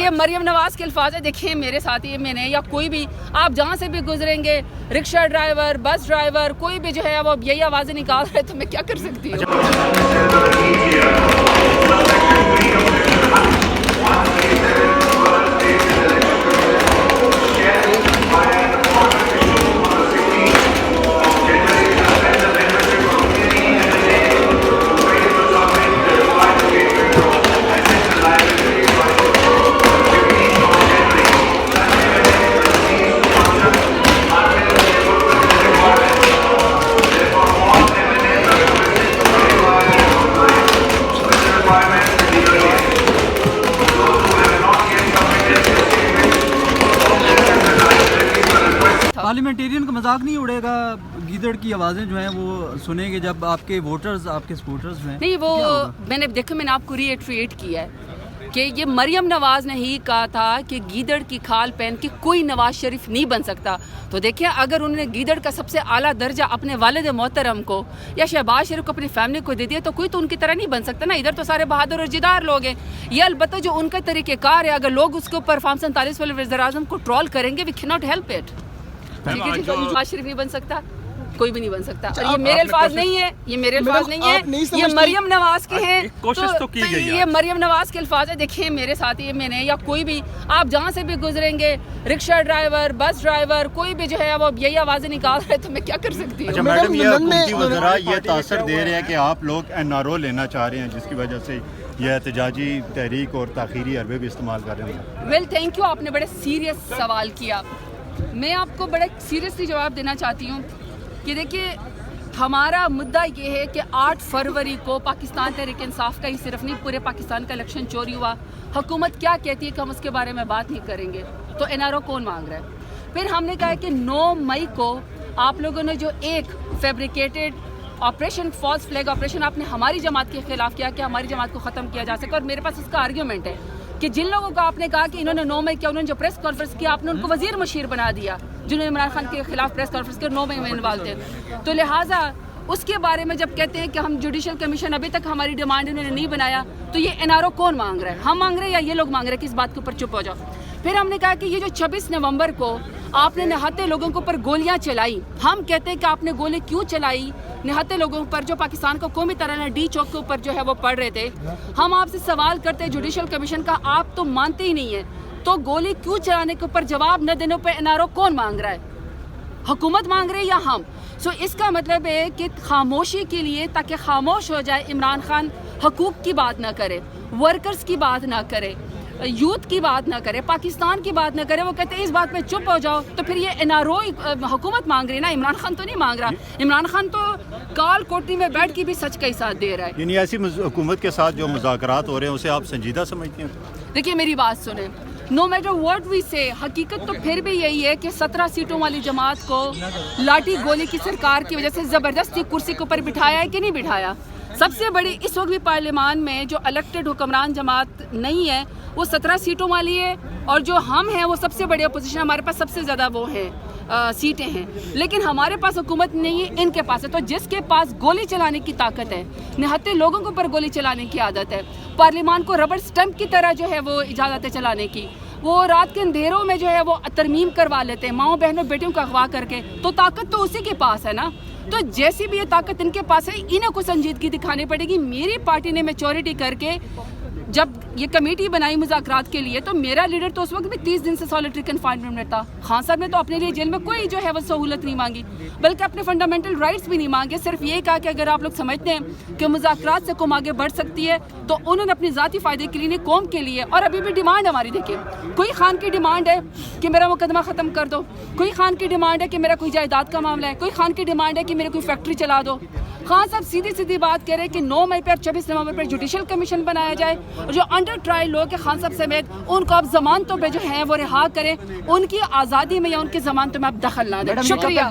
یہ مریم نواز کے الفاظ ہے. دیکھیں میرے ساتھی میں نے یا کوئی بھی آپ جہاں سے بھی گزریں گے, رکشہ ڈرائیور, بس ڈرائیور, کوئی بھی جو ہے وہ یہی آوازیں نکال رہے تو میں کیا کر سکتی ہوں. پارلیمنٹیرین کا مذاق نہیں اڑے گا, گیدڑ کی آوازیں جو ہیں وہ سنیں گے جب آپ کے ووٹرز, آپ کے سپورٹرز ہیں. نہیں وہ میں نے دیکھا, میں نے آپ کو ری ایٹریٹ کیا ہے کہ یہ مریم نواز نے ہی کہا تھا کہ گیدڑ کی کھال پہن کے کوئی نواز شریف نہیں بن سکتا. تو دیکھیں اگر انہوں نے گیدڑ کا سب سے اعلیٰ درجہ اپنے والد محترم کو یا شہباز شریف کو اپنی فیملی کو دے دیا تو کوئی تو ان کی طرح نہیں بن سکتا نا. ادھر تو سارے بہادر اور جدار لوگ ہیں. یہ البتہ جو ان کا طریقہ کار ہے, اگر لوگ اس کے اوپر فارم 47 والے وزیر اعظم کو ٹرول کریں گے, وی کی not help it. Nawaz Sharif نہیں بن سکتا, کوئی بھی نہیں بن سکتا. یہ میرے الفاظ نہیں ہے, یہ میرے الفاظ نہیں ہے, یہ مریم نواز کے ہیں. یہ مریم نواز کے الفاظ ہے. دیکھیں میرے ساتھی میں نے یا کوئی بھی آپ جہاں سے بھی گزریں گے, رکشہ ڈرائیور, بس ڈرائیور, کوئی بھی جو ہے وہ یہی آوازیں نکال رہے تو میں کیا کر سکتی ہوں. اچھا میڈم, یہ حکومتی وزراء یہ تاثر دے رہے ہیں کہ آپ لوگ NRO لینا چاہ رہے ہیں, جس کی وجہ سے یہ احتجاجی تحریک اور تاخیری حربے بھی استعمال کر رہے ہیں. ویل تھینک یو, آپ نے بڑے سیریس سوال کیا. میں آپ کو بڑے سیریسلی جواب دینا چاہتی ہوں کہ دیکھیے ہمارا مدعا یہ ہے کہ 8 فروری کو پاکستان تحریک انصاف کا ہی صرف نہیں, پورے پاکستان کا الیکشن چوری ہوا. حکومت کیا کہتی ہے کہ ہم اس کے بارے میں بات نہیں کریں گے, تو NRO کون مانگ رہا ہے. پھر ہم نے کہا کہ 9 مئی کو آپ لوگوں نے جو ایک fabricated operation, false flag operation آپ نے ہماری جماعت کے خلاف کیا کہ ہماری جماعت کو ختم کیا جا سکے, اور میرے پاس اس کا آرگیومنٹ ہے کہ جن لوگوں کو آپ نے کہا کہ انہوں نے 9 مئی کیا, انہوں نے جو پریس کانفرنس کیا آپ نے ان کو وزیر مشیر بنا دیا, جنہوں نے عمران خان کے خلاف پریس کانفرنس کی 9 مئی میں انوالو تھے. تو لہٰذا اس کے بارے میں جب کہتے ہیں کہ ہم جوڈیشل کمیشن ابھی تک ہماری ڈیمانڈ انہوں نے نہیں بنایا, تو یہ NRO کون مانگ رہا ہے, ہم مانگ رہے ہیں یا یہ لوگ مانگ رہے ہیں, کہ اس بات کے اوپر چپ ہو جاؤ. پھر ہم نے کہا کہ یہ جو 26 نومبر کو آپ نے نہاتے لوگوں کے اوپر گولیاں چلائی, ہم کہتے ہیں کہ آپ نے گولی کیوں چلائی نہاتے لوگوں پر جو پاکستان کو قومی ترانہ ڈی چوک کے اوپر جو ہے وہ پڑھ رہے تھے. ہم آپ سے سوال کرتے ہیں جوڈیشل کمیشن کا, آپ تو مانتے ہی نہیں ہیں, تو گولی کیوں چلانے کے اوپر جواب نہ دینے پہ NRO کون مانگ رہا ہے, حکومت مانگ رہے یا ہم. سو اس کا مطلب ہے کہ خاموشی کے لیے, تاکہ خاموش ہو جائے, عمران خان حقوق کی بات نہ کرے, ورکرز کی بات نہ کرے, یوتھ کی بات نہ کرے, پاکستان کی بات نہ کرے, وہ کہتے ہیں اس بات پہ چپ ہو جاؤ. تو پھر یہ NRO حکومت مانگ رہی ہے نا, عمران خان تو نہیں مانگ رہا. عمران خان تو کال کوٹری میں بیٹھ کے بھی سچ کا ہی ساتھ دے رہا ہے. یعنی ایسی حکومت کے ساتھ جو مذاکرات ہو رہے ہیں اسے آپ سنجیدہ سمجھتے ہیں؟ دیکھیے میری بات سنیں, نو میٹر واٹ وی سے, حقیقت تو پھر بھی یہی ہے کہ 17 سیٹوں والی جماعت کو لاٹھی گولی کی سرکار کی وجہ سے زبردستی کرسی کے اوپر بٹھایا ہے کہ نہیں بٹھایا. سب سے بڑی اس وقت بھی پارلیمان میں جو الیکٹڈ حکمران جماعت نہیں ہے وہ 17 سیٹوں والی ہے, اور جو ہم ہیں وہ سب سے بڑی اپوزیشن, ہمارے پاس سب سے زیادہ وہ ہیں سیٹیں ہیں, لیکن ہمارے پاس حکومت نہیں ہے, ان کے پاس ہے. تو جس کے پاس گولی چلانے کی طاقت ہے, نہتے لوگوں کے اوپر گولی چلانے کی عادت ہے, پارلیمان کو ربڑ سٹمپ کی طرح جو ہے وہ اجازت ہے چلانے کی, وہ رات کے اندھیروں میں جو ہے وہ ترمیم کروا لیتے ہیں ماؤں بہنوں بیٹیوں کا اغوا کر کے, تو طاقت تو اسی کے پاس ہے نا. تو جیسی بھی یہ طاقت ان کے پاس ہے, انہیں کو سنجیدگی دکھانی پڑے گی. میری پارٹی نے میچورٹی کر کے جب یہ کمیٹی بنائی مذاکرات کے لیے, تو میرا لیڈر تو اس وقت بھی 30 دن سے سالٹری کنفائنمنٹ میں تھا. خان صاحب نے تو اپنے لیے جیل میں کوئی جو ہے وہ سہولت نہیں مانگی, بلکہ اپنے فنڈامنٹل رائٹس بھی نہیں مانگے. صرف یہ کہا کہ اگر آپ لوگ سمجھتے ہیں کہ مذاکرات سے قوم آگے بڑھ سکتی ہے, تو انہوں نے اپنی ذاتی فائدے کے لیے, قوم کے لیے. اور ابھی بھی ڈیمانڈ ہماری, دیکھیں کوئی خان کی ڈیمانڈ ہے کہ میرا مقدمہ ختم کر دو, کوئی خان کی ڈیمانڈ ہے کہ میرا کوئی جائیداد کا معاملہ ہے, کوئی خان کی ڈیمانڈ ہے کہ میرے کوئی فیکٹری چلا دو. خان صاحب سیدھی سیدھی بات کہہ رہے ہیں کہ 9 مئی پر 26 نومبر پر جوڈیشل کمیشن بنایا جائے, اور جو انڈر ٹرائل لوگ ہیں خان صاحب سمیت, ان کو اب ضمانتوں پہ جو ہیں وہ رہا کریں, ان کی آزادی میں یا ان کی ضمانتوں میں اب دخل نہ دیں. شکریہ.